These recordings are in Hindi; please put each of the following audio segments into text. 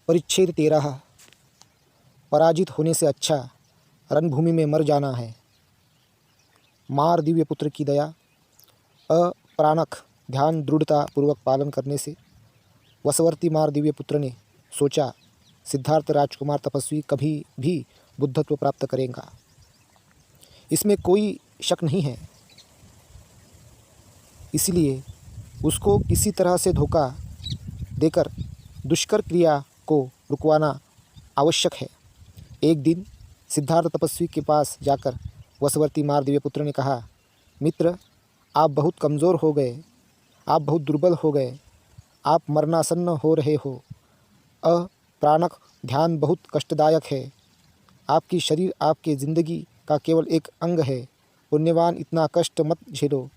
परिच्छेद 13। पराजित होने से अच्छा रणभूमि में मर जाना है। मार दिव्य पुत्र की दया, अप्राणक ध्यान दृढ़ता पूर्वक पालन करने से वशवर्ती मार दिव्य पुत्र ने सोचा, सिद्धार्थ राजकुमार तपस्वी कभी भी बुद्धत्व प्राप्त करेगा, इसमें कोई शक नहीं है। इसलिए उसको किसी तरह से धोखा देकर दुष्कर क्रिया को रुकवाना आवश्यक है। एक दिन सिद्धार्थ तपस्वी के पास जाकर वशवर्ती मार दिव्य पुत्र ने कहा, मित्र, आप बहुत कमज़ोर हो गए, आप बहुत दुर्बल हो गए, आप मरणासन्न हो रहे हो। अप्राणक ध्यान बहुत कष्टदायक है। आपकी शरीर आपके ज़िंदगी का केवल एक अंग है। पुण्यवान, इतना कष्ट मत झेलो,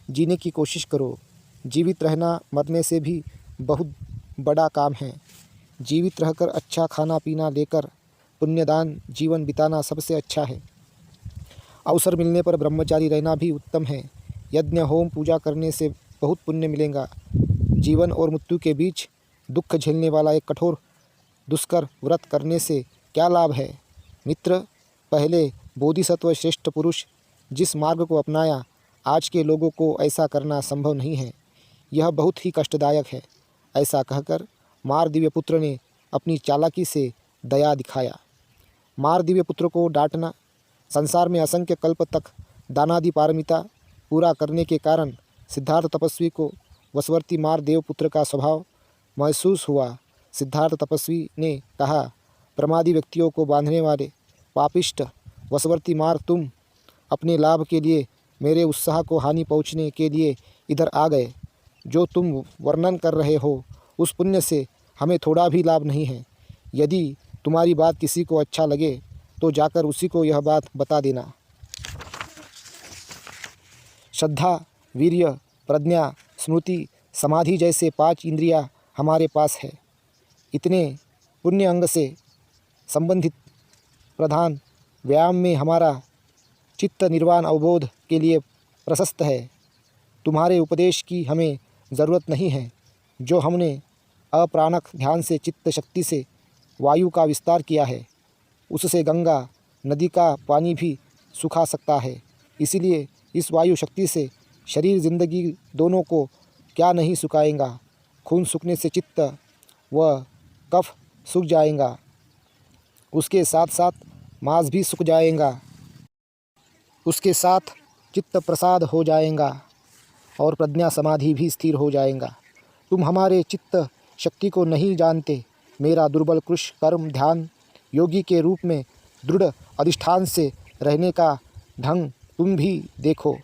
जीने की कोशिश करो। जीवित रहना मरने से भी बहुत बड़ा काम है। जीवित रहकर अच्छा खाना पीना लेकर पुण्यदान जीवन बिताना सबसे अच्छा है। अवसर मिलने पर ब्रह्मचारी रहना भी उत्तम है। यज्ञ होम पूजा करने से बहुत पुण्य मिलेगा। जीवन और मृत्यु के बीच दुख झेलने वाला एक कठोर दुष्कर व्रत करने से क्या लाभ है। मित्र, पहले बोधिसत्व श्रेष्ठ पुरुष जिस मार्ग को अपनाया, आज के लोगों को ऐसा करना संभव नहीं है। यह बहुत ही कष्टदायक है। ऐसा कहकर मार दिव्य पुत्र ने अपनी चालाकी से दया दिखाया। मार दिव्य पुत्र को डांटना, संसार में असंख्य कल्प तक दानादि पारमिता पूरा करने के कारण सिद्धार्थ तपस्वी को वशवर्ती मार देव पुत्र का स्वभाव महसूस हुआ। सिद्धार्थ तपस्वी ने कहा, प्रमादी व्यक्तियों को बांधने वाले पापिष्ट वशवर्ती मार, तुम अपने लाभ के लिए मेरे उत्साह को हानि पहुँचने के लिए इधर आ गए। जो तुम वर्णन कर रहे हो उस पुण्य से हमें थोड़ा भी लाभ नहीं है। यदि तुम्हारी बात किसी को अच्छा लगे तो जाकर उसी को यह बात बता देना। श्रद्धा, वीर्य, प्रज्ञा, स्मृति, समाधि जैसे 5 इंद्रियां हमारे पास है। इतने पुण्य अंग से संबंधित प्रधान व्यायाम में हमारा चित्त निर्वाण अवबोध के लिए प्रशस्त है। तुम्हारे उपदेश की हमें ज़रूरत नहीं है। जो हमने अप्राणक ध्यान से चित्त शक्ति से वायु का विस्तार किया है, उससे गंगा नदी का पानी भी सुखा सकता है। इसीलिए इस वायु शक्ति से शरीर जिंदगी दोनों को क्या नहीं सुखाएगा। खून सूखने से चित्त व कफ सूख जाएगा, उसके साथ साथ मांस भी सूख जाएगा, उसके साथ चित्त प्रसाद हो जाएगा और प्रज्ञा समाधि भी स्थिर हो जाएगा। तुम हमारे चित्त शक्ति को नहीं जानते। मेरा दुर्बल कृश कर्म ध्यान योगी के रूप में दृढ़ अधिष्ठान से रहने का ढंग तुम भी देखो।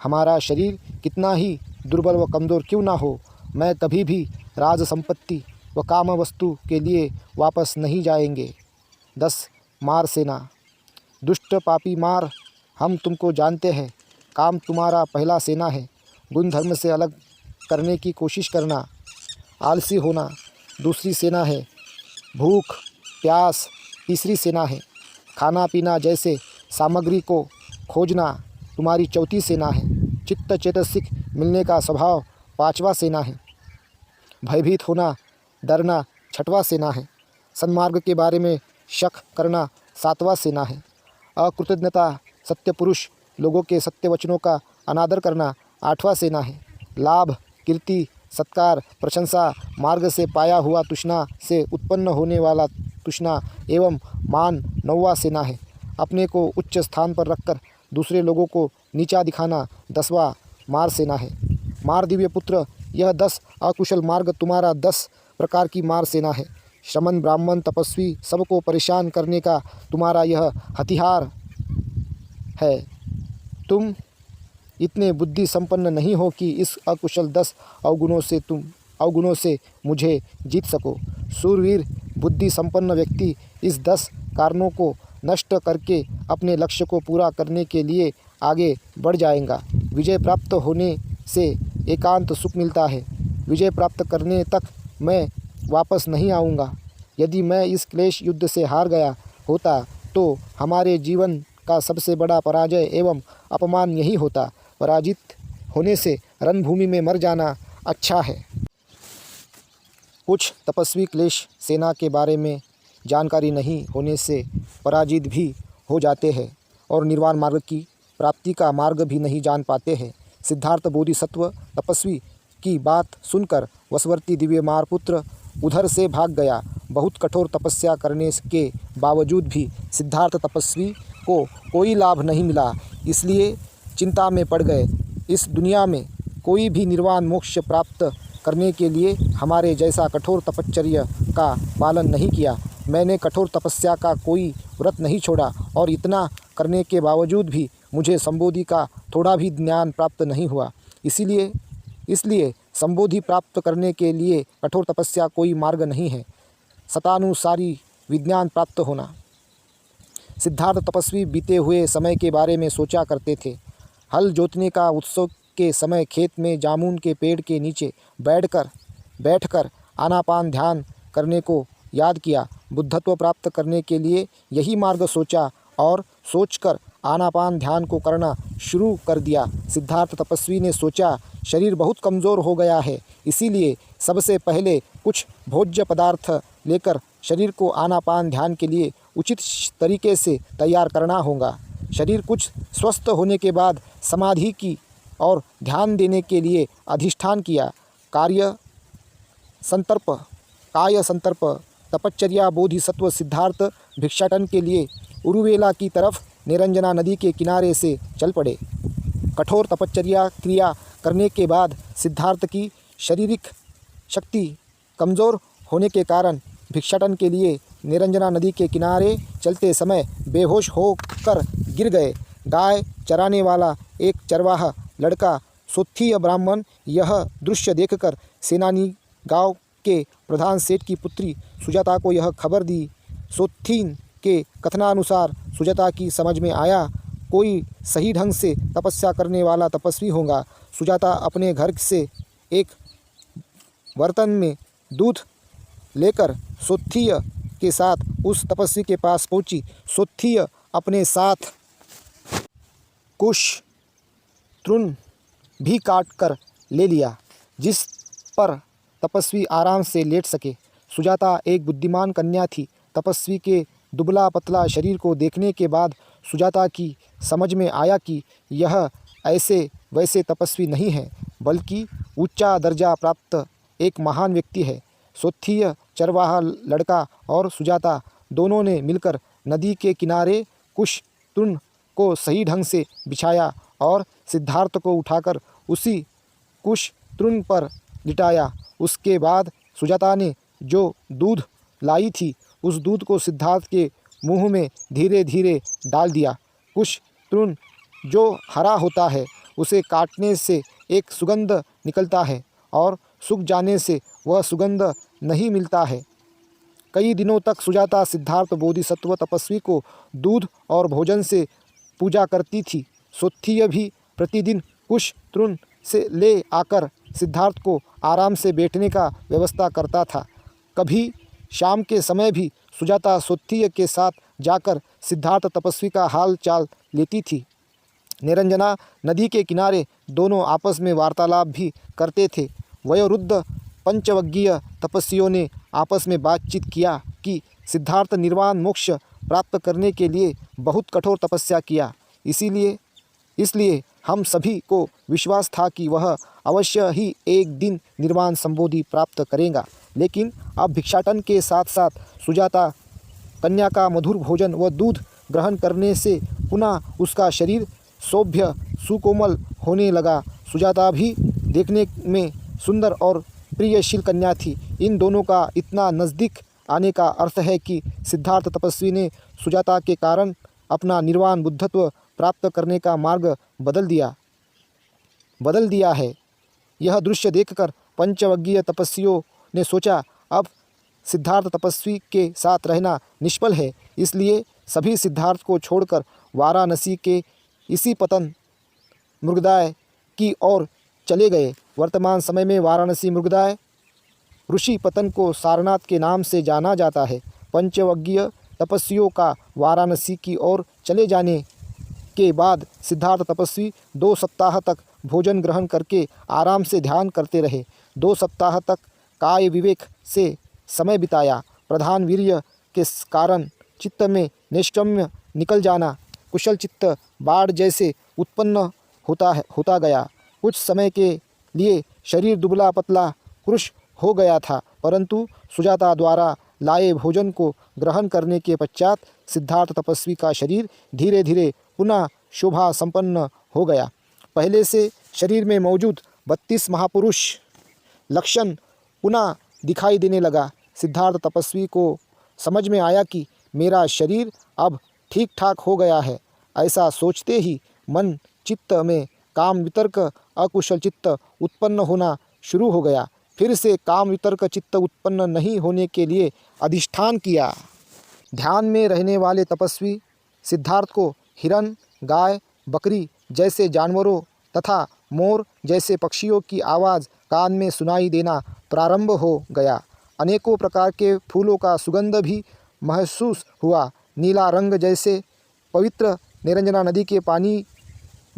हमारा शरीर कितना ही दुर्बल व कमज़ोर क्यों ना हो, मैं कभी भी राज संपत्ति व काम वस्तु के लिए वापस नहीं जाएंगे। 10 मार सेना। दुष्ट पापी मार, हम तुमको जानते हैं। काम तुम्हारा पहला सेना है। गुण धर्म से अलग करने की कोशिश करना, आलसी होना दूसरी सेना है। भूख प्यास तीसरी सेना है। खाना पीना जैसे सामग्री को खोजना तुम्हारी चौथी सेना है। चित्त चैतसिक मिलने का स्वभाव 5वां सेना है। भयभीत होना डरना 6वां सेना है। सन्मार्ग के बारे में शक करना 7वां सेना है। अकृतज्ञता सत्य पुरुष लोगों के सत्य वचनों का अनादर करना 8वां सेना है। लाभ कीर्ति सत्कार प्रशंसा मार्ग से पाया हुआ तृष्णा से उत्पन्न होने वाला तृष्णा एवं मान 9वां सेना है। अपने को उच्च स्थान पर रखकर दूसरे लोगों को नीचा दिखाना 10वां मार सेना है। मार दिव्य पुत्र, यह 10 अकुशल मार्ग तुम्हारा 10 प्रकार की मार सेना है। श्रमण ब्राह्मण तपस्वी सबको परेशान करने का तुम्हारा यह हथियार है। तुम इतने बुद्धि संपन्न नहीं हो कि इस अकुशल 10 अवगुणों से मुझे जीत सको। सूरवीर बुद्धि संपन्न व्यक्ति इस 10 कारणों को नष्ट करके अपने लक्ष्य को पूरा करने के लिए आगे बढ़ जाएगा। विजय प्राप्त होने से एकांत सुख मिलता है। विजय प्राप्त करने तक मैं वापस नहीं आऊँगा। यदि मैं इस क्लेश युद्ध से हार गया होता तो हमारे जीवन का सबसे बड़ा पराजय एवं अपमान यही होता। पराजित होने से रणभूमि में मर जाना अच्छा है। कुछ तपस्वी क्लेश सेना के बारे में जानकारी नहीं होने से पराजित भी हो जाते हैं और निर्वाण मार्ग की प्राप्ति का मार्ग भी नहीं जान पाते हैं। सिद्धार्थ बोधिसत्व तपस्वी की बात सुनकर वसवर्ती दिव्यमार पुत्र उधर से भाग गया। बहुत कठोर तपस्या करने के बावजूद भी सिद्धार्थ तपस्वी को कोई लाभ नहीं मिला, इसलिए चिंता में पड़ गए। इस दुनिया में कोई भी निर्वाण मोक्ष प्राप्त करने के लिए हमारे जैसा कठोर तपश्चर्या का पालन नहीं किया। मैंने कठोर तपस्या का कोई व्रत नहीं छोड़ा और इतना करने के बावजूद भी मुझे संबोधि का थोड़ा भी ज्ञान प्राप्त नहीं हुआ। इसलिए संबोधि प्राप्त करने के लिए कठोर तपस्या कोई मार्ग नहीं है, शतानुसारी विज्ञान प्राप्त होना। सिद्धार्थ तपस्वी बीते हुए समय के बारे में सोचा करते थे। हल जोतने का उत्सव के समय खेत में जामुन के पेड़ के नीचे बैठकर आनापान ध्यान करने को याद किया। बुद्धत्व प्राप्त करने के लिए यही मार्ग सोचा और सोचकर आनापान ध्यान को करना शुरू कर दिया। सिद्धार्थ तपस्वी ने सोचा, शरीर बहुत कमज़ोर हो गया है, इसीलिए सबसे पहले कुछ भोज्य पदार्थ लेकर शरीर को आनापान ध्यान के लिए उचित तरीके से तैयार करना होगा। शरीर कुछ स्वस्थ होने के बाद समाधि की और ध्यान देने के लिए अधिष्ठान किया। काय संतर्प तपश्चर्या बोधिसत्व सिद्धार्थ भिक्षाटन के लिए उरुवेला की तरफ निरंजना नदी के किनारे से चल पड़े। कठोर तपश्चर्या क्रिया करने के बाद सिद्धार्थ की शारीरिक शक्ति कमज़ोर होने के कारण भिक्षाटन के लिए निरंजना नदी के किनारे चलते समय बेहोश होकर गिर गए। गाय चराने वाला एक चरवाहा लड़का सोत्थीय ब्राह्मण यह दृश्य देखकर सेनानी गांव के प्रधान सेठ की पुत्री सुजाता को यह खबर दी। सोत्थीन के कथनानुसार सुजाता की समझ में आया, कोई सही ढंग से तपस्या करने वाला तपस्वी होगा। सुजाता अपने घर से एक बर्तन में दूध लेकर सोत्थीय के साथ उस तपस्वी के पास पहुंची। सोत्थीय अपने साथ कुश तृण भी काट कर ले लिया, जिस पर तपस्वी आराम से लेट सके। सुजाता एक बुद्धिमान कन्या थी। तपस्वी के दुबला पतला शरीर को देखने के बाद सुजाता की समझ में आया कि यह ऐसे वैसे तपस्वी नहीं है, बल्कि ऊंचा दर्जा प्राप्त एक महान व्यक्ति है। सोत्थीय चरवाहा लड़का और सुजाता दोनों ने मिलकर नदी के किनारे कुश तृण को सही ढंग से बिछाया और सिद्धार्थ को उठाकर उसी कुश तृण पर लिटाया। उसके बाद सुजाता ने जो दूध लाई थी उस दूध को सिद्धार्थ के मुंह में धीरे धीरे डाल दिया। कुश तृण जो हरा होता है उसे काटने से एक सुगंध निकलता है और सूख जाने से वह सुगंध नहीं मिलता है। कई दिनों तक सुजाता सिद्धार्थ बोधिसत्व तपस्वी को दूध और भोजन से पूजा करती थी। सोत्थीय भी प्रतिदिन कुश तृण से ले आकर सिद्धार्थ को आराम से बैठने का व्यवस्था करता था। कभी शाम के समय भी सुजाता सोत्थीय के साथ जाकर सिद्धार्थ तपस्वी का हाल चाल लेती थी। निरंजना नदी के किनारे दोनों आपस में वार्तालाप भी करते थे। वयोवृद्ध पंचवग्गीय तपस्वियों ने आपस में बातचीत किया कि सिद्धार्थ निर्वाण मोक्ष प्राप्त करने के लिए बहुत कठोर तपस्या किया, इसलिए हम सभी को विश्वास था कि वह अवश्य ही एक दिन निर्वाण संबोधि प्राप्त करेगा। लेकिन अब भिक्षाटन के साथ साथ सुजाता कन्या का मधुर भोजन व दूध ग्रहण करने से पुनः उसका शरीर सौभ्य सुकोमल होने लगा। सुजाता भी देखने में सुंदर और प्रियशील कन्या थी। इन दोनों का इतना नज़दीक आने का अर्थ है कि सिद्धार्थ तपस्वी ने सुजाता के कारण अपना निर्वाण बुद्धत्व प्राप्त करने का मार्ग बदल दिया है। यह दृश्य देखकर पंचवग्गीय तपस्वियों ने सोचा, अब सिद्धार्थ तपस्वी के साथ रहना निष्फल है, इसलिए सभी सिद्धार्थ को छोड़कर वाराणसी के इसी पतन मृगदाय की ओर चले गए। वर्तमान समय में वाराणसी मृगदाय ऋषि पतन को सारनाथ के नाम से जाना जाता है। पंचवग्गीय तपस्वियों का वाराणसी की ओर चले जाने के बाद सिद्धार्थ तपस्वी 2 सप्ताह तक भोजन ग्रहण करके आराम से ध्यान करते रहे। 2 सप्ताह तक काय विवेक से समय बिताया। प्रधान वीर्य के कारण चित्त में नैष्कर्म्य निकल जाना, कुशल चित्त बाढ़ जैसे उत्पन्न होता गया। कुछ समय के लिए शरीर दुबला पतला कृश हो गया था, परंतु सुजाता द्वारा लाए भोजन को ग्रहण करने के पश्चात सिद्धार्थ तपस्वी का शरीर धीरे धीरे पुनः शोभा संपन्न हो गया। पहले से शरीर में मौजूद 32 महापुरुष लक्षण पुनः दिखाई देने लगा। सिद्धार्थ तपस्वी को समझ में आया कि मेरा शरीर अब ठीक ठाक हो गया है। ऐसा सोचते ही मन चित्त में काम वितर्क अकुशल चित्त उत्पन्न होना शुरू हो गया। फिर से काम वितर्क चित्त उत्पन्न नहीं होने के लिए अधिष्ठान किया। ध्यान में रहने वाले तपस्वी सिद्धार्थ को हिरन, गाय, बकरी जैसे जानवरों तथा मोर जैसे पक्षियों की आवाज़ कान में सुनाई देना प्रारंभ हो गया। अनेकों प्रकार के फूलों का सुगंध भी महसूस हुआ। नीला रंग जैसे पवित्र निरंजना नदी के पानी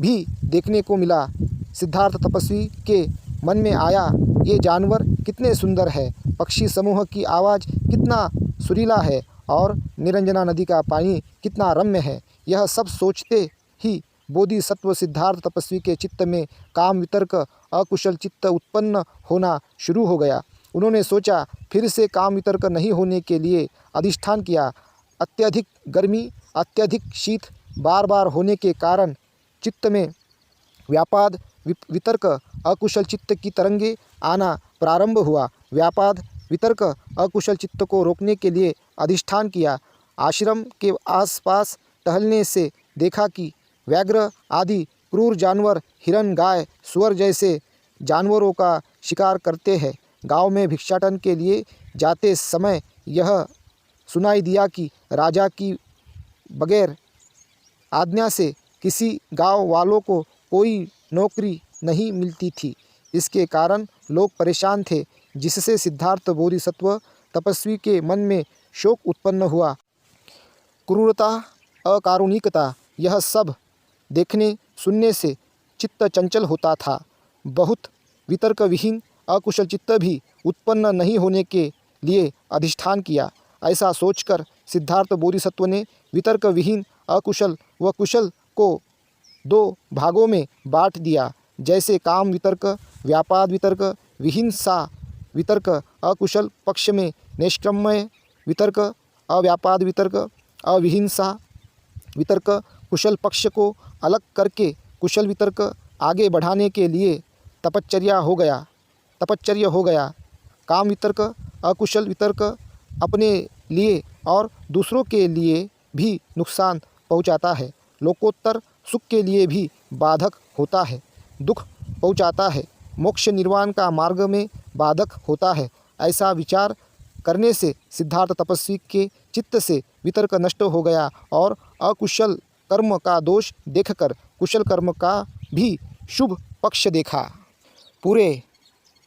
भी देखने को मिला। सिद्धार्थ तपस्वी के मन में आया, ये जानवर कितने सुंदर है, पक्षी समूह की आवाज़ कितना सुरीला है और निरंजना नदी का पानी कितना रम्य है। यह सब सोचते ही बोधिसत्व सिद्धार्थ तपस्वी के चित्त में काम वितर्क अकुशल चित्त उत्पन्न होना शुरू हो गया। उन्होंने सोचा, फिर से काम वितर्क नहीं होने के लिए अधिष्ठान किया। अत्यधिक गर्मी, अत्यधिक शीत बार बार होने के कारण चित्त में व्यापाद वितर्क अकुशल चित्त की तरंगे आना प्रारंभ हुआ। व्यापाद वितर्क अकुशल चित्त को रोकने के लिए अधिष्ठान किया। आश्रम के आसपास टहलने से देखा कि व्याघ्र आदि क्रूर जानवर हिरन, गाय, सुअर जैसे जानवरों का शिकार करते हैं। गांव में भिक्षाटन के लिए जाते समय यह सुनाई दिया कि राजा की बगैर आज्ञा से किसी गांव वालों को कोई नौकरी नहीं मिलती थी। इसके कारण लोग परेशान थे, जिससे सिद्धार्थ बोधिसत्व तपस्वी के मन में शोक उत्पन्न हुआ। क्रूरता, अकारुणिकता, यह सब देखने सुनने से चित्त चंचल होता था। बहुत वितर्क विहीन अकुशल चित्त भी उत्पन्न नहीं होने के लिए अधिष्ठान किया। ऐसा सोचकर सिद्धार्थ बोधिसत्व ने वितर्क विहीन अकुशल व कुशल को दो भागों में बांट दिया, जैसे काम वितर्क, व्यापाद वितर्क, विहिंसा वितर्क। अकुशल पक्ष में नैष्कर्म्य वितर्क, अव्यापाद वितर्क, अविहिंसा वितर्क। कुशल पक्ष को अलग करके कुशल वितर्क आगे बढ़ाने के लिए तपश्चर्या हो गया। काम वितर्क, अकुशल वितर्क अपने लिए और दूसरों के लिए भी नुकसान पहुंचाता है, लोकोत्तर सुख के लिए भी बाधक होता है, दुख पहुंचाता है, मोक्ष निर्वाण का मार्ग में बाधक होता है। ऐसा विचार करने से सिद्धार्थ तपस्वी के चित्त से वितर्क नष्ट हो गया और अकुशल कर्म का दोष देखकर कुशल कर्म का भी शुभ पक्ष देखा। पूरे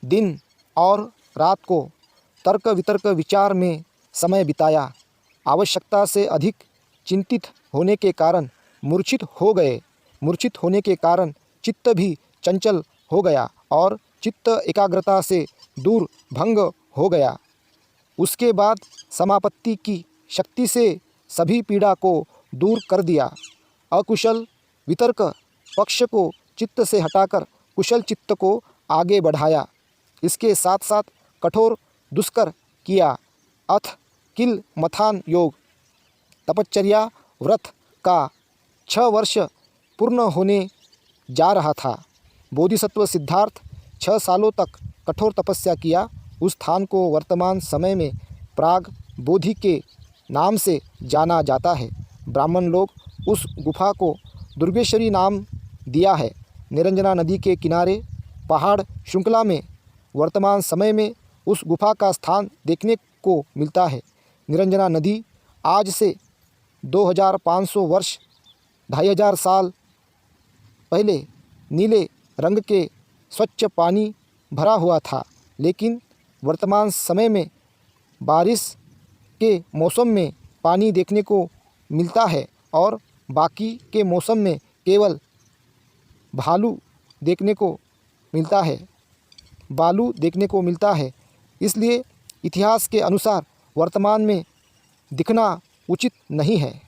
दिन और रात को तर्क वितर्क विचार में समय बिताया। आवश्यकता से अधिक चिंतित होने के कारण मूर्छित होने के कारण चित्त भी चंचल हो गया और चित्त एकाग्रता से दूर भंग हो गया। उसके बाद समापत्ति की शक्ति से सभी पीड़ा को दूर कर दिया। अकुशल वितर्क पक्ष को चित्त से हटाकर कुशल चित्त को आगे बढ़ाया। इसके साथ साथ कठोर दुष्कर किया। अथ किल मथान योग। तपश्चर्या व्रत का 6 वर्ष पूर्ण होने जा रहा था। बोधिसत्व सिद्धार्थ 6 सालों तक कठोर तपस्या किया। उस स्थान को वर्तमान समय में प्राग बोधि के नाम से जाना जाता है। ब्राह्मण लोग उस गुफा को दुर्गेश्वरी नाम दिया है। निरंजना नदी के किनारे पहाड़ श्रृंखला में वर्तमान समय में उस गुफा का स्थान देखने को मिलता है। निरंजना नदी आज से 2500 वर्ष 2500 साल पहले नीले रंग के स्वच्छ पानी भरा हुआ था, लेकिन वर्तमान समय में बारिश के मौसम में पानी देखने को मिलता है और बाकी के मौसम में केवल बालू देखने को मिलता है। इसलिए इतिहास के अनुसार वर्तमान में दिखना उचित नहीं है।